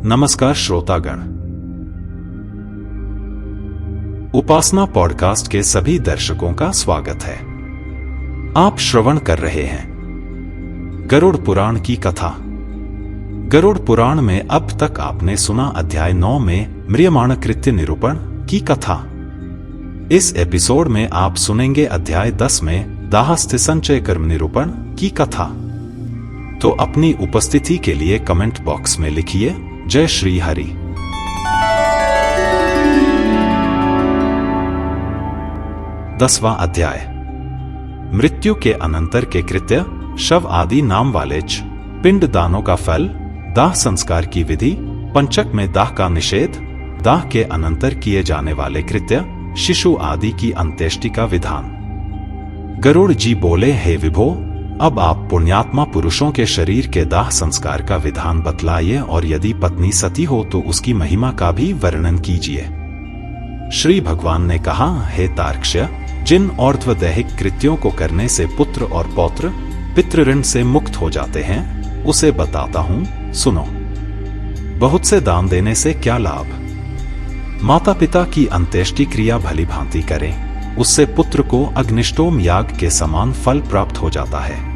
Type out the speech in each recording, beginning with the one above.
नमस्कार श्रोतागण। उपासना पॉडकास्ट के सभी दर्शकों का स्वागत है। आप श्रवण कर रहे हैं गरुड़ पुराण की कथा। गरुड़ पुराण में अब तक आपने सुना अध्याय 9 में म्रियमाण कृत्य निरूपण की कथा। इस एपिसोड में आप सुनेंगे अध्याय 10 में दाहस्थ संचय कर्म निरूपण की कथा। तो अपनी उपस्थिति के लिए कमेंट बॉक्स में लिखिए जय श्री हरि। दसवां अध्याय मृत्यु के अनंतर के कृत्य, शव आदि नाम वाले पिंड दानों का फल, दाह संस्कार की विधि, पंचक में दाह का निषेध, दाह के अनंतर किए जाने वाले कृत्य, शिशु आदि की अंत्येष्टि का विधान। गरुड़ जी बोले, हे विभो, अब आप पुण्यात्मा पुरुषों के शरीर के दाह संस्कार का विधान बतलाइए और यदि पत्नी सती हो तो उसकी महिमा का भी वर्णन कीजिए। श्री भगवान ने कहा, हे तार्क्ष्य, जिन और्ध्वदैहिक कृत्यों को करने से पुत्र और पौत्र पितृ ऋण से मुक्त हो जाते हैं उसे बताता हूं, सुनो। बहुत से दान देने से क्या लाभ? माता पिता की अंत्येष्टि क्रिया भली भांति करें, उससे पुत्र को अग्निष्टोम याग के समान फल प्राप्त हो जाता है।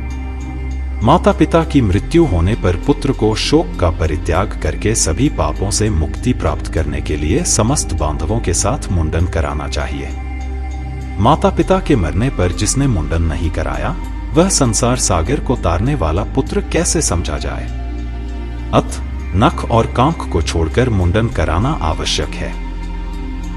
माता पिता की मृत्यु होने पर पुत्र को शोक का परित्याग करके सभी पापों से मुक्ति प्राप्त करने के लिए समस्त बांधवों के साथ मुंडन कराना चाहिए। माता पिता के मरने पर जिसने मुंडन नहीं कराया वह संसार सागर को तारने वाला पुत्र कैसे समझा जाए? अत नख और कांख को छोड़कर मुंडन कराना आवश्यक है।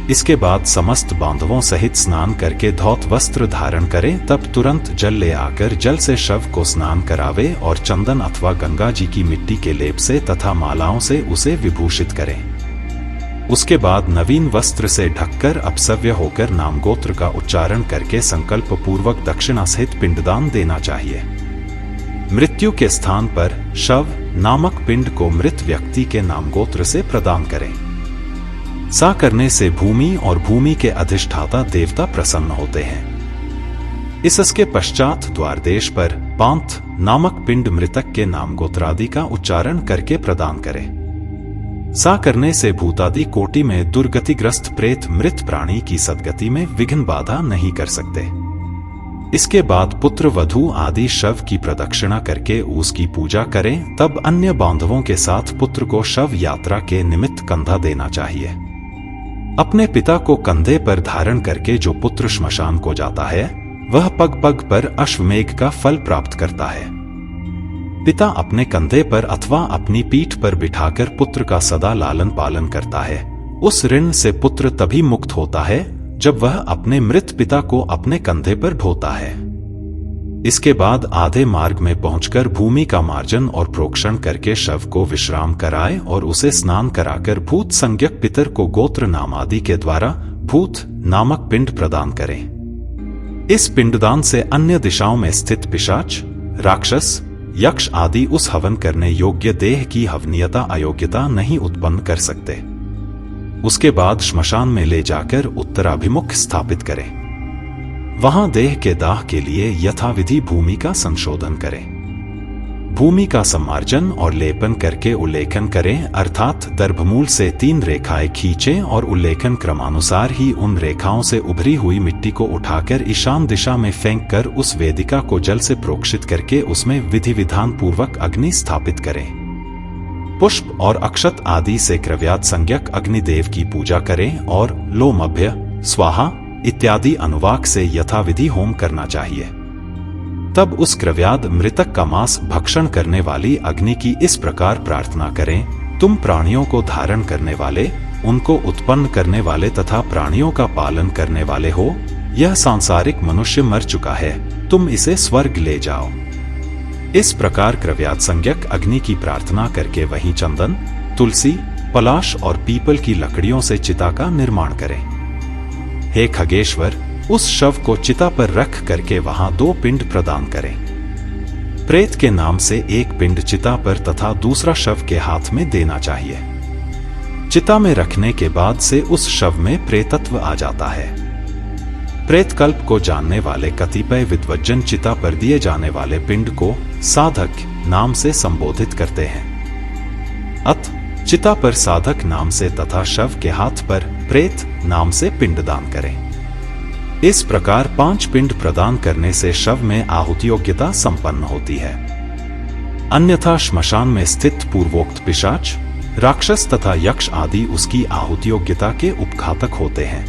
इसके बाद समस्त बांधवों सहित स्नान करके धौत वस्त्र धारण करें, तब तुरंत जल ले आकर जल से शव को स्नान करावे और चंदन अथवा गंगा जी की मिट्टी के लेप से तथा मालाओं से उसे विभूषित करें। उसके बाद नवीन वस्त्र से ढककर अपसव्य होकर नामगोत्र का उच्चारण करके संकल्प पूर्वक दक्षिणा सहित पिंडदान देना चाहिए। मृत्यु के स्थान पर शव नामक पिंड को मृत व्यक्ति के नामगोत्र से प्रदान करें। सा करने से भूमि और भूमि के अधिष्ठाता देवता प्रसन्न होते हैं। इसके पश्चात द्वारदेश पर पांथ नामक पिंड मृतक के नामगोत्रादि का उच्चारण करके प्रदान करें। सा करने से भूतादि कोटि में दुर्गतिग्रस्त प्रेत मृत प्राणी की सद्गति में विघ्न बाधा नहीं कर सकते। इसके बाद पुत्र वधू आदि शव की प्रदक्षिणा करके उसकी पूजा करें, तब अन्य बांधवों के साथ पुत्र को शव यात्रा के निमित्त कंधा देना चाहिए। अपने पिता को कंधे पर धारण करके जो पुत्र श्मशान को जाता है वह पग पग पर अश्वमेघ का फल प्राप्त करता है। पिता अपने कंधे पर अथवा अपनी पीठ पर बिठाकर पुत्र का सदा लालन पालन करता है। उस ऋण से पुत्र तभी मुक्त होता है जब वह अपने मृत पिता को अपने कंधे पर ढोता है। इसके बाद आधे मार्ग में पहुंचकर भूमि का मार्जन और प्रोक्षण करके शव को विश्राम कराए और उसे स्नान कराकर भूत संज्ञक पितर को गोत्र नाम आदि के द्वारा भूत नामक पिंड प्रदान करें। इस पिंडदान से अन्य दिशाओं में स्थित पिशाच, राक्षस, यक्ष आदि उस हवन करने योग्य देह की हवनीयता अयोग्यता नहीं उत्पन्न कर सकते। उसके बाद श्मशान में ले जाकर उत्तराभिमुख स्थापित करें। वहां देह के दाह के लिए यथाविधि भूमि का संशोधन करें। भूमि का सम्मार्जन और लेपन करके उल्लेखन करें, अर्थात दर्भमूल से 3 रेखाएं खींचें और उल्लेखन क्रमानुसार ही उन रेखाओं से उभरी हुई मिट्टी को उठाकर ईशान दिशा में फेंक कर उस वेदिका को जल से प्रोक्षित करके उसमें विधि विधान पूर्वक अग्नि स्थापित करें। पुष्प और अक्षत आदि से क्रव्याद संज्ञक अग्निदेव की पूजा करें और लोमभ्य, स्वाहा इत्यादि अनुवाक से यथाविधि होम करना चाहिए। तब उस क्रव्याद मृतक का मांस भक्षण करने वाली अग्नि की इस प्रकार प्रार्थना करें, तुम प्राणियों को धारण करने वाले, उनको उत्पन्न करने वाले तथा प्राणियों का पालन करने वाले हो। यह सांसारिक मनुष्य मर चुका है, तुम इसे स्वर्ग ले जाओ। इस प्रकार क्रव्याद संज्ञक अग्नि की प्रार्थना करके वहीं चंदन, तुलसी, पलाश और पीपल की लकड़ियों से चिता का निर्माण करें। हे खगेश्वर, उस शव को चिता पर रख करके वहां 2 पिंड प्रदान करें। प्रेत के नाम से एक पिंड चिता पर तथा दूसरा शव के हाथ में देना चाहिए। चिता में रखने के बाद से उस शव में प्रेतत्व आ जाता है। प्रेतकल्प को जानने वाले कतिपय विद्वज्जन चिता पर दिए जाने वाले पिंड को साधक नाम से संबोधित करते हैं। अत चिता पर साधक नाम से तथा शव के हाथ पर प्रेत नाम से पिंडदान करें। इस प्रकार 5 पिंड प्रदान करने से शव में आहुति योग्यता संपन्न होती है। अन्यथा श्मशान में स्थित पूर्वोक्त पिशाच, राक्षस तथा यक्ष आदि उसकी आहुति योग्यता के उपघातक होते हैं।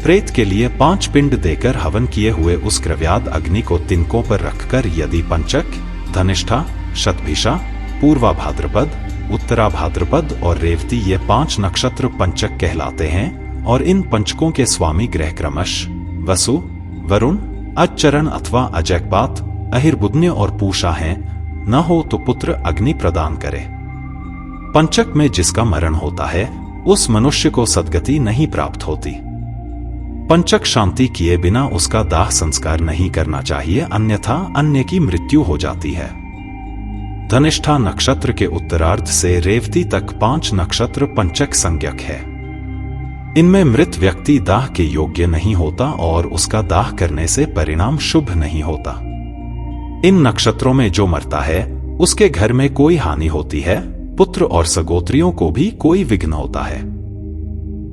प्रेत के लिए 5 पिंड देकर हवन किए हुए उस क्रव्याद अग्नि को तिनकों पर रखकर यदि पंचक, धनिष्ठा, शतभिषा, पूर्वा भाद्रपद, उत्तरा भाद्रपद और रेवती ये 5 नक्षत्र पंचक कहलाते हैं और इन पंचकों के स्वामी ग्रह क्रमश वसु, वरुण, अजचरण अथवा अजैकपात, अहिर्बुध्य और पूषा हैं, न हो तो पुत्र अग्नि प्रदान करे। पंचक में जिसका मरण होता है उस मनुष्य को सद्गति नहीं प्राप्त होती। पंचक शांति किए बिना उसका दाह संस्कार नहीं करना चाहिए, अन्यथा अन्य की मृत्यु हो जाती है। धनिष्ठा नक्षत्र के उत्तरार्ध से रेवती तक 5 नक्षत्र पंचक संज्ञक है। इनमें मृत व्यक्ति दाह के योग्य नहीं होता और उसका दाह करने से परिणाम शुभ नहीं होता। इन नक्षत्रों में जो मरता है उसके घर में कोई हानि होती है, पुत्र और सगोत्रियों को भी कोई विघ्न होता है।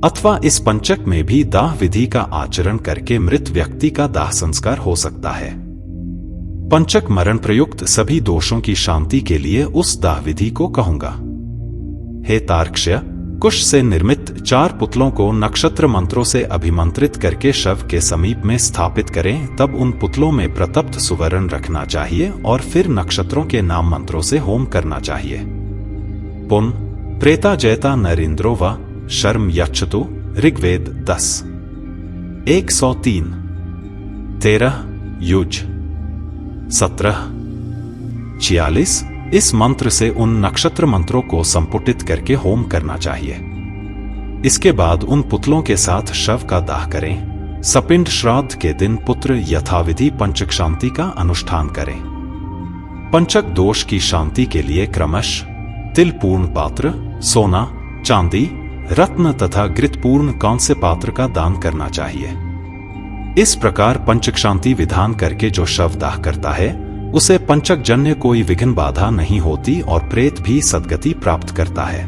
अथवा इस पंचक में भी दाह विधि का आचरण करके मृत व्यक्ति का दाह संस्कार हो सकता है। पंचक मरण प्रयुक्त सभी दोषों की शांति के लिए उस दाह विधि को कहूंगा। हे तार्क्ष्य, कुश से निर्मित 4 पुतलों को नक्षत्र मंत्रों से अभिमंत्रित करके शव के समीप में स्थापित करें। तब उन पुतलों में प्रतप्त सुवर्ण रखना चाहिए और फिर नक्षत्रों के नाम मंत्रों से होम करना चाहिए। पुन प्रेता जयता नरेंद्रो व शर्म यच्छतु ऋग्वेद 10 103 13 युज 17 46 इस मंत्र से उन नक्षत्र मंत्रों को संपुटित करके होम करना चाहिए। इसके बाद उन पुतलों के साथ शव का दाह करें। सपिंड श्राद्ध के दिन पुत्र यथाविधि पंचक शांति का अनुष्ठान करें। पंचक दोष की शांति के लिए क्रमश तिलपूर्ण पात्र, सोना, चांदी, रत्न तथा घृतपूर्ण कांस्य पात्र का दान करना चाहिए। इस प्रकार पंचक शांति विधान करके जो शव दाह करता है उसे पंचक जन्य कोई विघ्न बाधा नहीं होती और प्रेत भी सद्गति प्राप्त करता है।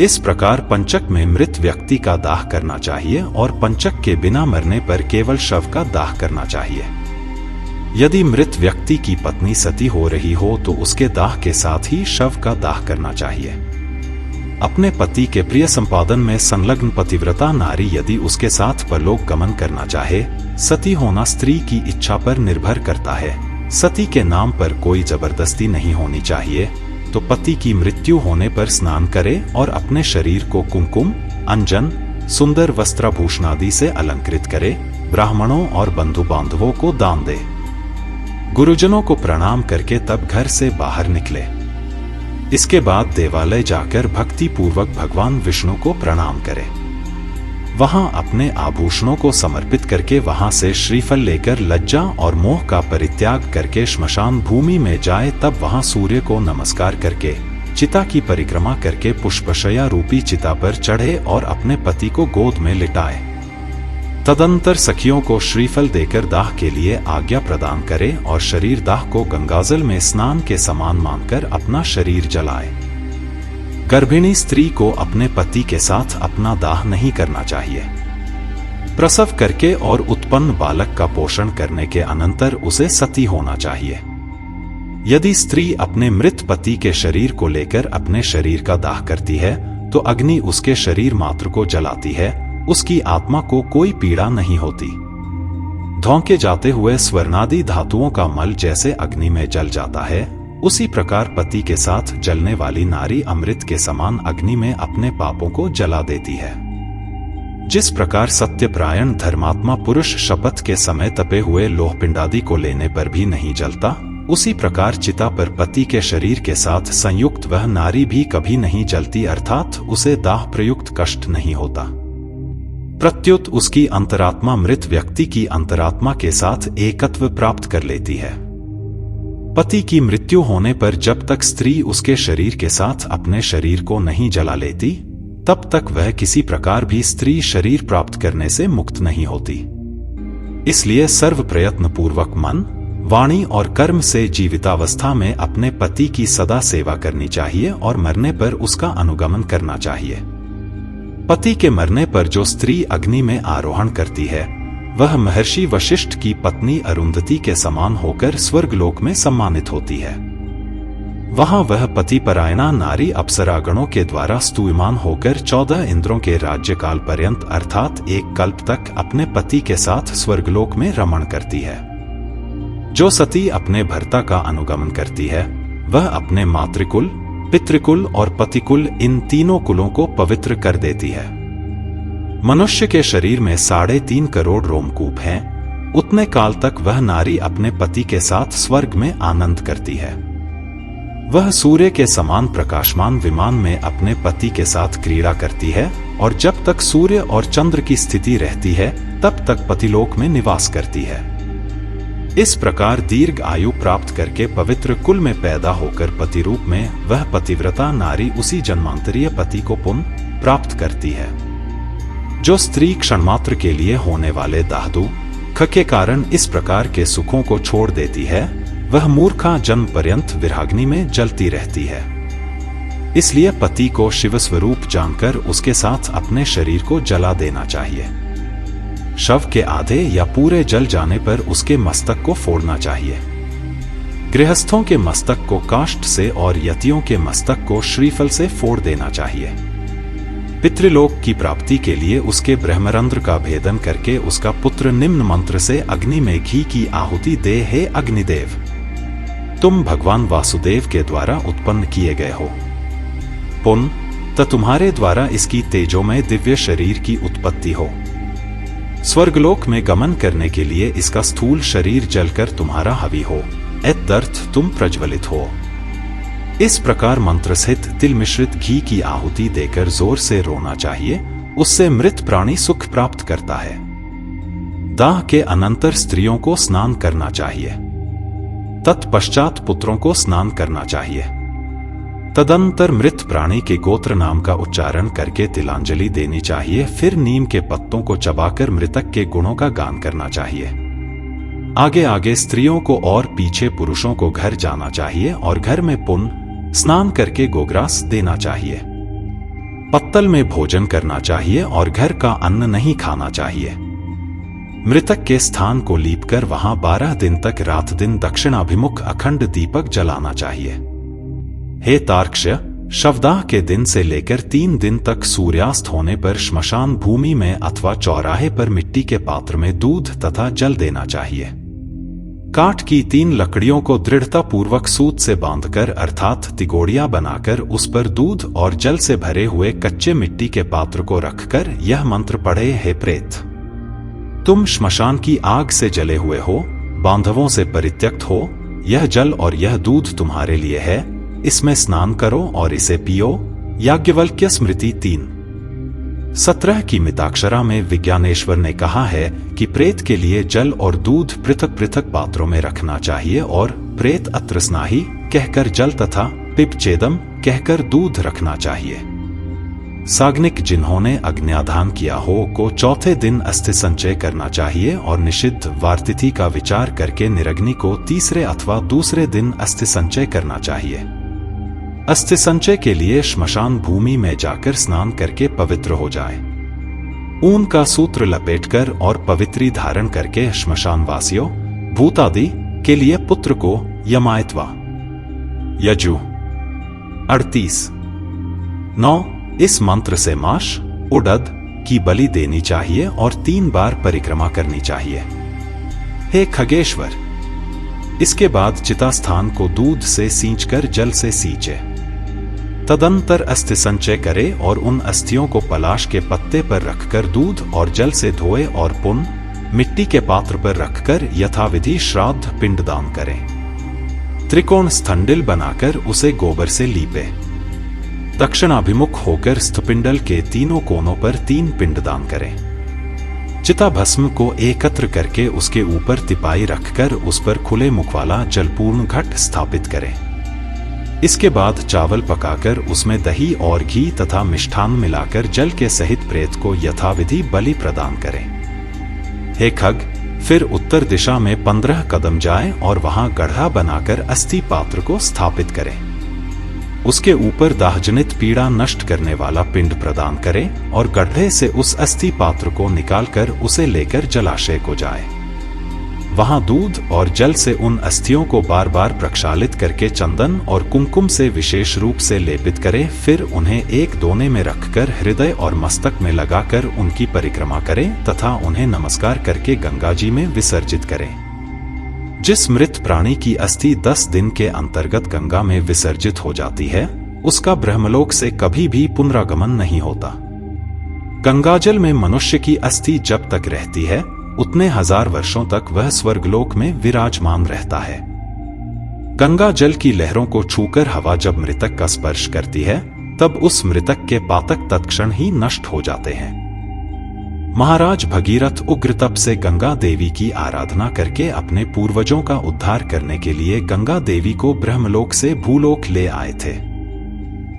इस प्रकार पंचक में मृत व्यक्ति का दाह करना चाहिए और पंचक के बिना मरने पर केवल शव का दाह करना चाहिए। यदि मृत व्यक्ति की पत्नी सती हो रही हो तो उसके दाह के साथ ही शव का दाह करना चाहिए। अपने पति के प्रिय संपादन में संलग्न पतिव्रता नारी यदि उसके साथ परलोक गमन करना चाहे, सती होना स्त्री की इच्छा पर निर्भर करता है। सती के नाम पर कोई जबरदस्ती नहीं होनी चाहिए। तो पति की मृत्यु होने पर स्नान करे और अपने शरीर को कुमकुम, अंजन, सुंदर वस्त्राभूषण आदि से अलंकृत करे। ब्राह्मणों और बंधु बांधवों को दान दे। गुरुजनों को प्रणाम करके तब घर से बाहर निकले। इसके बाद देवालय जाकर भक्ति पूर्वक भगवान विष्णु को प्रणाम करे। वहां अपने आभूषणों को समर्पित करके वहां से श्रीफल लेकर लज्जा और मोह का परित्याग करके श्मशान भूमि में जाए। तब वहां सूर्य को नमस्कार करके चिता की परिक्रमा करके पुष्पशया रूपी चिता पर चढ़े और अपने पति को गोद में लिटाए। तदंतर सखियों को श्रीफल देकर दाह के लिए आज्ञा प्रदान करे और शरीर दाह को गंगाजल में स्नान के समान मानकर अपना शरीर जलाए। गर्भिणी स्त्री को अपने पति के साथ अपना दाह नहीं करना चाहिए। प्रसव करके और उत्पन्न बालक का पोषण करने के अनंतर उसे सती होना चाहिए। यदि स्त्री अपने मृत पति के शरीर को लेकर अपने शरीर का दाह करती है तो अग्नि उसके शरीर मात्र को जलाती है, उसकी आत्मा को कोई पीड़ा नहीं होती। धौंके जाते हुए स्वर्णादि धातुओं का मल जैसे अग्नि में जल जाता है, उसी प्रकार पति के साथ जलने वाली नारी अमृत के समान अग्नि में अपने पापों को जला देती है। जिस प्रकार सत्यपरायण धर्मात्मा पुरुष शपथ के समय तपे हुए लोह पिंडादि को लेने पर भी नहीं जलता, उसी प्रकार चिता पर पति के शरीर के साथ संयुक्त वह नारी भी कभी नहीं जलती, अर्थात उसे दाह प्रयुक्त कष्ट नहीं होता। प्रत्युत उसकी अंतरात्मा मृत व्यक्ति की अंतरात्मा के साथ एकत्व प्राप्त कर लेती है। पति की मृत्यु होने पर जब तक स्त्री उसके शरीर के साथ अपने शरीर को नहीं जला लेती, तब तक वह किसी प्रकार भी स्त्री शरीर प्राप्त करने से मुक्त नहीं होती। इसलिए सर्व प्रयत्न पूर्वक मन, वाणी और कर्म से जीवितावस्था में अपने पति की सदा सेवा करनी चाहिए और मरने पर उसका अनुगमन करना चाहिए। पति के मरने पर जो स्त्री अग्नि में आरोहण करती है वह महर्षि वशिष्ठ की पत्नी अरुंधति के समान होकर स्वर्गलोक में सम्मानित होती है। वहां वह पतिपरायणा नारी अप्सरागणों के द्वारा स्तूयमान होकर 14 इंद्रों के राज्यकाल पर्यंत अर्थात 1 कल्प तक अपने पति के साथ स्वर्गलोक में रमण करती है। जो सती अपने भर्ता का अनुगमन करती है वह अपने मातृकुल, पितृकुल और पतिकुल इन तीनों कुलों को पवित्र कर देती है। मनुष्य के शरीर में 3.5 करोड़ रोमकूप हैं, उतने काल तक वह नारी अपने पति के साथ स्वर्ग में आनंद करती है। वह सूर्य के समान प्रकाशमान विमान में अपने पति के साथ क्रीड़ा करती है और जब तक सूर्य और चंद्र की स्थिति रहती है तब तक पतिलोक में निवास करती है। इस प्रकार दीर्घ आयु प्राप्त करके पवित्र कुल में पैदा होकर पति रूप में वह पतिव्रता नारी उसी जन्मांतरीय पति को पुनः प्राप्त करती है। जो स्त्री क्षणमात्र के लिए होने वाले दाहदू के कारण इस प्रकार के सुखों को छोड़ देती है वह मूर्खा जन्म पर्यंत विराग्नि में जलती रहती है। इसलिए पति को शिव स्वरूप जानकर उसके साथ अपने शरीर को जला देना चाहिए। शव के आधे या पूरे जल जाने पर उसके मस्तक को फोड़ना चाहिए। गृहस्थों के मस्तक को काष्ठ से और यतियों के मस्तक को श्रीफल से फोड़ देना चाहिए। पितृलोक की प्राप्ति के लिए उसके ब्रह्मरंध्र का भेदन करके उसका पुत्र निम्न मंत्र से अग्नि में घी की आहुति दे। हे अग्निदेव, तुम भगवान वासुदेव के द्वारा उत्पन्न किए गए हो। पुनः तुम्हारे द्वारा इसकी तेजोमय दिव्य शरीर की उत्पत्ति हो। स्वर्गलोक में गमन करने के लिए इसका स्थूल शरीर जलकर तुम्हारा हवि हो, एतदर्थ तुम प्रज्वलित हो। इस प्रकार मंत्र सहित तिल मिश्रित घी की आहुति देकर जोर से रोना चाहिए, उससे मृत प्राणी सुख प्राप्त करता है। दाह के अनंतर स्त्रियों को स्नान करना चाहिए, तत्पश्चात पुत्रों को स्नान करना चाहिए। तदंतर मृत प्राणी के गोत्र नाम का उच्चारण करके तिलांजलि देनी चाहिए। फिर नीम के पत्तों को चबाकर मृतक के गुणों का गान करना चाहिए। आगे आगे स्त्रियों को और पीछे पुरुषों को घर जाना चाहिए और घर में पुण्य स्नान करके गोग्रास देना चाहिए। पत्तल में भोजन करना चाहिए और घर का अन्न नहीं खाना चाहिए। मृतक के स्थान को लीपकर वहां 12 दिन तक रात दिन दक्षिणाभिमुख अखंड दीपक जलाना चाहिए। हे तार्क्ष्य, शवदाह के दिन से लेकर 3 दिन तक सूर्यास्त होने पर श्मशान भूमि में अथवा चौराहे पर मिट्टी के पात्र में दूध तथा जल देना चाहिए। काठ की 3 लकड़ियों को दृढ़ता पूर्वक सूत से बांधकर अर्थात तिगोड़िया बनाकर उस पर दूध और जल से भरे हुए कच्चे मिट्टी के पात्र को रखकर यह मंत्र पढ़े। हे प्रेत, तुम श्मशान की आग से जले हुए हो, बांधवों से परित्यक्त हो। यह जल और यह दूध तुम्हारे लिए है, इसमें स्नान करो और इसे पियो। याज्ञवल्क्य स्मृति 3:17 की मिताक्षरा में विज्ञानेश्वर ने कहा है कि प्रेत के लिए जल और दूध पृथक पृथक पात्रों में रखना चाहिए और प्रेत अत्र स्नाहि कहकर जल तथा पिपचेदम कहकर दूध रखना चाहिए। साग्निक जिन्होंने अग्न्याधान किया हो को चौथे दिन अस्थि संचय करना चाहिए और निषिद्ध वारतिथि का विचार करके निरग्नि को तीसरे अथवा दूसरे दिन अस्थि संचय करना चाहिए। अस्थि संचय के लिए श्मशान भूमि में जाकर स्नान करके पवित्र हो जाए। ऊन का सूत्र लपेटकर और पवित्री धारण करके श्मशान वासियों भूतादि के लिए पुत्र को यमायतवा यजु 38:9 इस मंत्र से माश उड़द की बलि देनी चाहिए और 3 बार परिक्रमा करनी चाहिए। हे खगेश्वर, इसके बाद चिता स्थान को दूध से सींचकर जल से सींचे। तदंतर अस्थि संचय करे और उन अस्थियों को पलाश के पत्ते पर रखकर दूध और जल से धोए और पुनः मिट्टी के पात्र पर रखकर यथाविधि श्राद्ध पिंडदान करें। त्रिकोण स्थंडिल बनाकर उसे गोबर से लीपे। दक्षिणाभिमुख होकर स्थपिंडल के तीनों कोनों पर 3 पिंडदान करें। चिता भस्म को एकत्र करके उसके ऊपर तिपाई रखकर उस पर खुले मुख वाला जलपूर्ण घट स्थापित करें। इसके बाद चावल पकाकर उसमें दही और घी तथा मिष्ठान मिलाकर जल के सहित प्रेत को यथाविधि बलि प्रदान करें। हे खग, फिर उत्तर दिशा में 15 कदम जाएं और वहां गड्ढा बनाकर अस्थि पात्र को स्थापित करें। उसके ऊपर दाहजनित पीड़ा नष्ट करने वाला पिंड प्रदान करें और गड्ढे से उस अस्थि पात्र को निकालकर उसे लेकर जलाशय को जाए। वहां दूध और जल से उन अस्थियों को बार बार प्रक्षालित करके चंदन और कुमकुम से विशेष रूप से लेपित करें। फिर उन्हें एक दोने में रखकर हृदय और मस्तक में लगाकर उनकी परिक्रमा करें तथा उन्हें नमस्कार करके गंगा जी में विसर्जित करें। जिस मृत प्राणी की अस्थि 10 दिन के अंतर्गत गंगा में विसर्जित हो जाती है, उसका ब्रह्मलोक से कभी भी पुनरागमन नहीं होता। गंगाजल में मनुष्य की अस्थि जब तक रहती है, उतने 1000 वर्षों तक वह स्वर्गलोक में विराजमान रहता है। गंगा जल की लहरों को छूकर हवा जब मृतक का स्पर्श करती है, तब उस मृतक के पातक तत्क्षण ही नष्ट हो जाते हैं। महाराज भगीरथ उग्र तप से गंगा देवी की आराधना करके अपने पूर्वजों का उद्धार करने के लिए गंगा देवी को ब्रह्मलोक से भूलोक ले आए थे।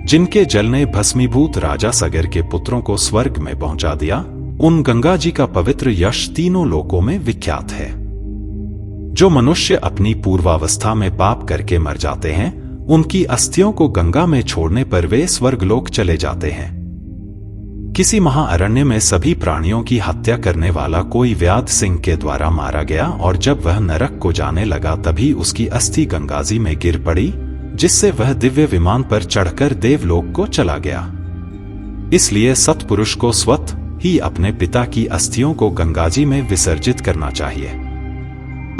जिनके जल ने भस्मीभूत राजा सगर के पुत्रों को स्वर्ग में पहुंचा दिया, उन गंगा जी का पवित्र यश तीनों लोकों में विख्यात है। जो मनुष्य अपनी पूर्वावस्था में पाप करके मर जाते हैं, उनकी अस्थियों को गंगा में छोड़ने पर वे स्वर्गलोक चले जाते हैं। किसी महाअरण्य में सभी प्राणियों की हत्या करने वाला कोई व्याध सिंह के द्वारा मारा गया और जब वह नरक को जाने लगा तभी उसकी अस्थि गंगाजी में गिर पड़ी, जिससे वह दिव्य विमान पर चढ़कर देवलोक को चला गया। इसलिए सत्पुरुष को स्वतः ही अपने पिता की अस्थियों को गंगाजी में विसर्जित करना चाहिए।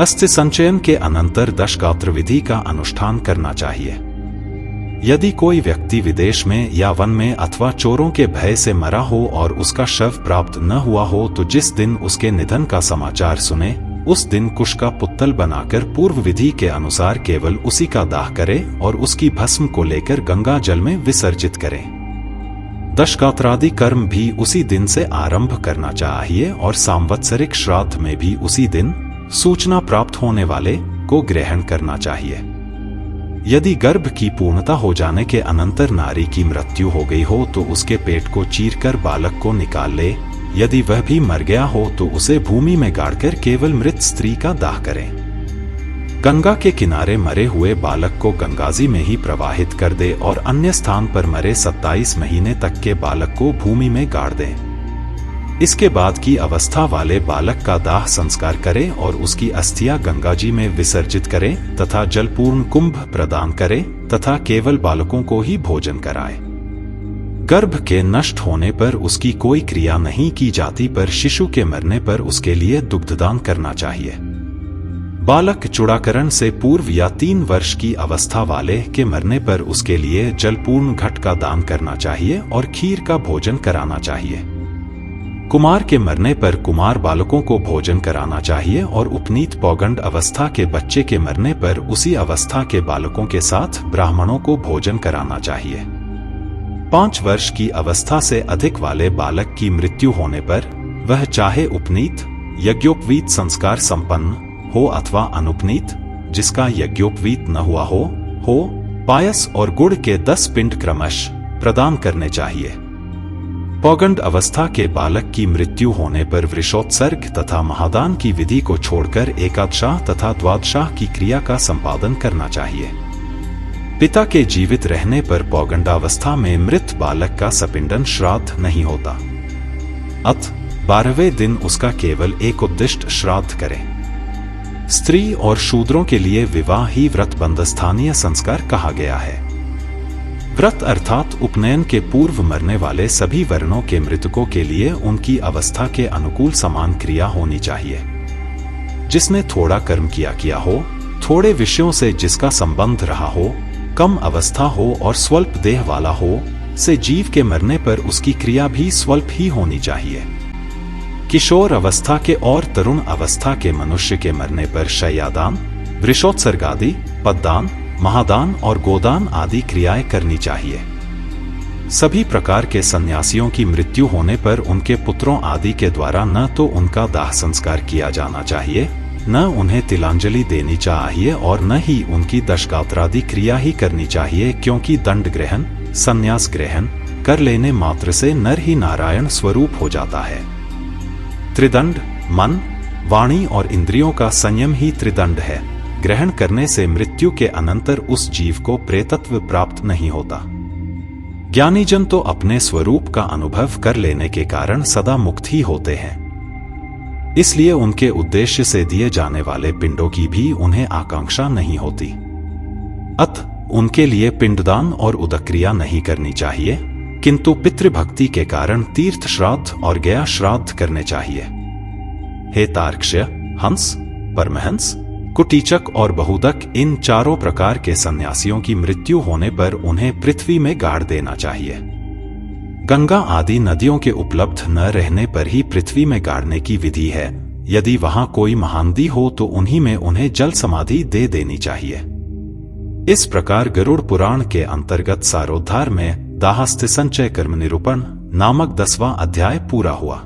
अस्थि संचयन के अनंतर दशगात्र विधि का अनुष्ठान करना चाहिए। यदि कोई व्यक्ति विदेश में या वन में अथवा चोरों के भय से मरा हो और उसका शव प्राप्त न हुआ हो, तो जिस दिन उसके निधन का समाचार सुने, उस दिन कुश का पुत्तल बनाकर पूर्व विधि के अनुसार केवल उसी का दाह करे और उसकी भस्म को लेकर गंगा जल में विसर्जित करें। दशगात्रादि कर्म भी उसी दिन से आरंभ करना चाहिए और सांवत्सरिक श्राद्ध में भी उसी दिन सूचना प्राप्त होने वाले को ग्रहण करना चाहिए। यदि गर्भ की पूर्णता हो जाने के अनंतर नारी की मृत्यु हो गई हो तो उसके पेट को चीरकर बालक को निकाल ले। यदि वह भी मर गया हो तो उसे भूमि में गाड़कर केवल मृत स्त्री का दाह करें। गंगा के किनारे मरे हुए बालक को गंगाजी में ही प्रवाहित कर दे और अन्य स्थान पर मरे 27 महीने तक के बालक को भूमि में गाड़ दें। इसके बाद की अवस्था वाले बालक का दाह संस्कार करें और उसकी अस्थियां गंगाजी में विसर्जित करें तथा जलपूर्ण कुंभ प्रदान करें तथा केवल बालकों को ही भोजन कराएं। गर्भ के नष्ट होने पर उसकी कोई क्रिया नहीं की जाती, पर शिशु के मरने पर उसके लिए दुग्धदान करना चाहिए। बालक चूड़ाकरण से पूर्व या 3 वर्ष की अवस्था वाले के मरने पर उसके लिए जलपूर्ण घट का दान करना चाहिए और खीर का भोजन कराना चाहिए। कुमार के मरने पर कुमार बालकों को भोजन कराना चाहिए और उपनीत पौगंड अवस्था के बच्चे के मरने पर उसी अवस्था के बालकों के साथ ब्राह्मणों को भोजन कराना चाहिए। 5 वर्ष की अवस्था से अधिक वाले बालक की मृत्यु होने पर वह चाहे उपनीत यज्ञोपवीत संस्कार संपन्न हो अथवा अनुपनीत, जिसका यज्ञोपवीत न हुआ हो, पायस और गुड़ के 10 पिंड क्रमश प्रदान करने चाहिए। पौगंड अवस्था के बालक की मृत्यु होने पर वृषोत्सर्ग तथा महादान की विधि को छोड़कर एकादशाह तथा द्वादशाह की क्रिया का संपादन करना चाहिए। पिता के जीवित रहने पर पौगंडावस्था में मृत बालक का सपिंडन श्राद्ध नहीं होता, अत 12वें दिन उसका केवल एक उद्दिष्ट श्राद्ध करें। स्त्री और शूद्रों के लिए विवाह ही व्रत बंधस्थानीय संस्कार कहा गया है। व्रत अर्थात उपनयन के पूर्व मरने वाले सभी वर्णों के मृतकों के लिए उनकी अवस्था के अनुकूल समान क्रिया होनी चाहिए। जिसने थोड़ा कर्म किया हो, थोड़े विषयों से जिसका संबंध रहा हो, कम अवस्था हो और स्वल्प देह वाला हो, से जीव के मरने पर उसकी क्रिया भी स्वल्प ही होनी चाहिए। किशोर अवस्था के और तरुण अवस्था के मनुष्य के मरने पर शय्यादान, वृषोत्सर्गादि, पददान, महादान और गोदान आदि क्रियाएं करनी चाहिए। सभी प्रकार के सन्यासियों की मृत्यु होने पर उनके पुत्रों आदि के द्वारा न तो उनका दाह संस्कार किया जाना चाहिए, न उन्हें तिलांजलि देनी चाहिए और न ही उनकी दशगात्रादि क्रिया ही करनी चाहिए, क्योंकि दंड ग्रहण, संन्यास ग्रहण कर लेने मात्र से नर ही नारायण स्वरूप हो जाता है। त्रिदंड, मन, वाणी और इंद्रियों का संयम ही त्रिदंड है। ग्रहण करने से मृत्यु के अनंतर उस जीव को प्रेतत्व प्राप्त नहीं होता। ज्ञानीजन तो अपने स्वरूप का अनुभव कर लेने के कारण सदा मुक्त ही होते हैं, इसलिए उनके उद्देश्य से दिए जाने वाले पिंडों की भी उन्हें आकांक्षा नहीं होती। अतः उनके लिए पिंडदान और उदक्रिया नहीं करनी चाहिए, किंतु पितृभक्ति के कारण तीर्थ श्राद्ध और गया श्राद्ध करने चाहिए। हे तार्क्ष्य, हंस, परमहंस, कुटीचक और बहुदक, इन चारों प्रकार के सन्यासियों की मृत्यु होने पर उन्हें पृथ्वी में गाड़ देना चाहिए। गंगा आदि नदियों के उपलब्ध न रहने पर ही पृथ्वी में गाड़ने की विधि है। यदि वहां कोई महानदी हो तो उन्हीं में उन्हें जल समाधि दे देनी चाहिए। इस प्रकार गरुड़ पुराण के अंतर्गत सारोद्धार में दाहस्त्य संचय कर्म निरूपण नामक 10वां अध्याय पूरा हुआ।